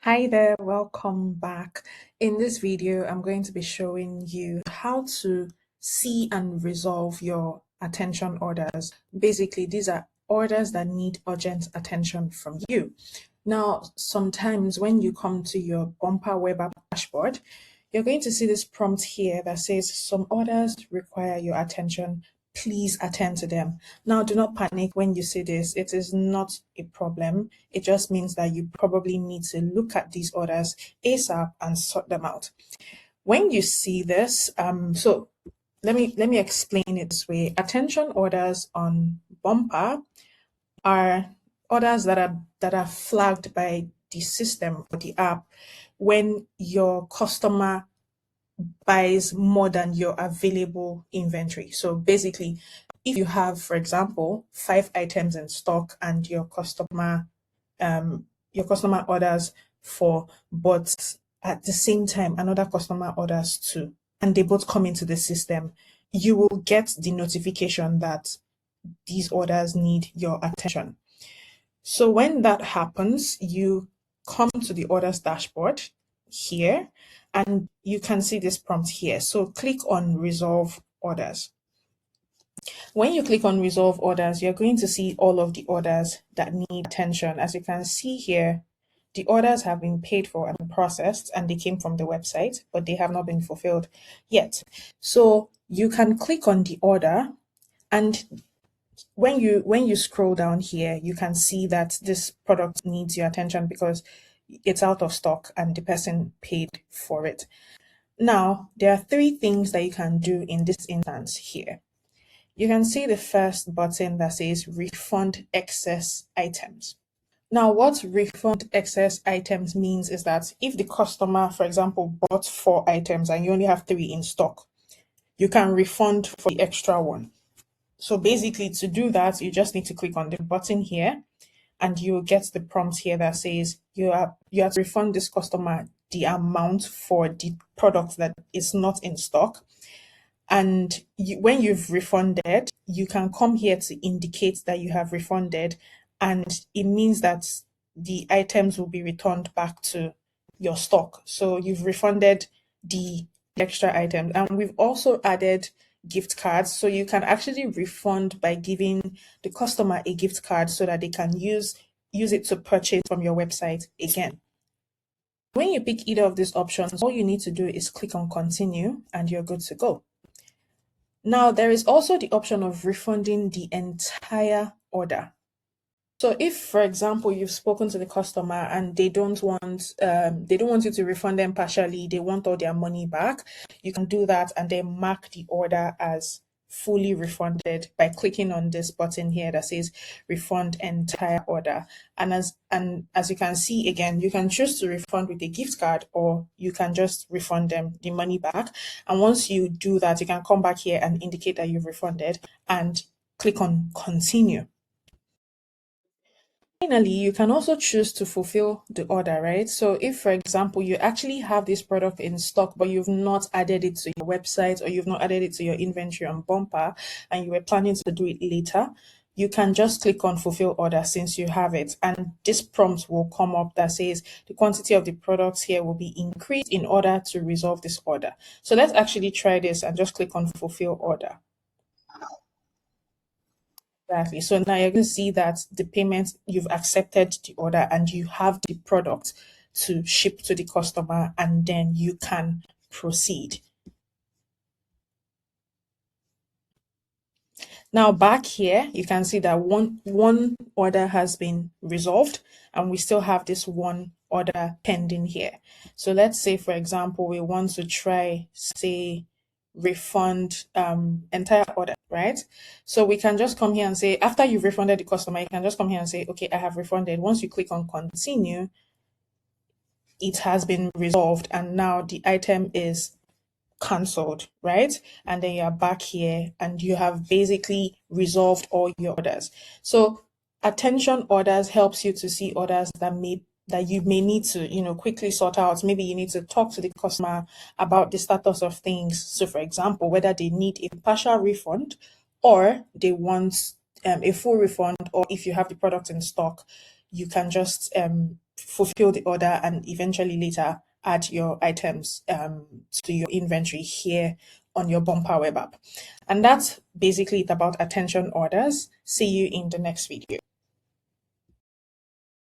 Hi there, welcome back. In this video, I'm going to be showing you how to see and resolve your attention orders. Basically, these are orders that need urgent attention from you. Now, sometimes when you come to your Bumpa web app dashboard, you're going to see this prompt here that says some orders require your attention. Please attend to them. Now, do not panic when you see this. It is not a problem. It just means that you probably need to look at these orders ASAP and sort them out. When you see this, so let me explain it this way. Attention orders on Bumper are orders that are flagged by the system or the app when your customer buys more than your available inventory. So basically, if you have, for example, 5 items in stock and your customer orders four, but at the same time another customer orders two, and they both come into the system, you will get the notification that these orders need your attention. So when that happens, you come to the orders dashboard here and you can see this prompt here. So click on resolve orders. When you click on resolve orders, you're going to see all of the orders that need attention. As you can see here, the orders have been paid for and processed and they came from the website, but they have not been fulfilled yet. So you can click on the order, and when you scroll down here, you can see that this product needs your attention because it's out of stock and the person paid for it. Now, there are three things that you can do in this instance here. You can see the first button that says refund excess items. Now, what refund excess items means is that if the customer, for example, bought 4 items and you only have 3 in stock, you can refund for the extra one. So basically, to do that, you just need to click on the button here and you'll get the prompt here that says you have to refund this customer the amount for the product that is not in stock. And when you've refunded, you can come here to indicate that you have refunded, and it means that the items will be returned back to your stock. So you've refunded the extra items. And we've also added gift cards. So you can actually refund by giving the customer a gift card so that they can use it to purchase from your website again. When you pick either of these options, all you need to do is click on continue and you're good to go. Now, there is also the option of refunding the entire order. So if, for example, you've spoken to the customer and they don't want you to refund them partially, they want all their money back, you can do that and then mark the order as fully refunded by clicking on this button here that says refund entire order. And as you can see, again, you can choose to refund with a gift card or you can just refund them the money back. And once you do that, you can come back here and indicate that you've refunded and click on continue. Finally, you can also choose to fulfill the order, right? So if, for example, you actually have this product in stock, but you've not added it to your website or you've not added it to your inventory on Bumper and you were planning to do it later, you can just click on fulfill order since you have it. And this prompt will come up that says the quantity of the products here will be increased in order to resolve this order. So let's actually try this and just click on fulfill order. Exactly. So now you're going to see that the payment, you've accepted the order and you have the product to ship to the customer, and then you can proceed. Now back here, you can see that one order has been resolved and we still have this one order pending here. So let's say, for example, we want to try, say, refund entire order, right? So we can just come here and say, after you've refunded the customer, you can just come here and say, okay, I have refunded. Once you click on continue, it has been resolved and now the item is cancelled, right? And then you're back here and you have basically resolved all your orders. So attention orders helps you to see orders that you may need to, quickly sort out. Maybe you need to talk to the customer about the status of things. So for example, whether they need a partial refund or they want a full refund, or if you have the product in stock, you can just fulfill the order and eventually later add your items to your inventory here on your Bumper web app. And that's basically it about attention orders. See you in the next video.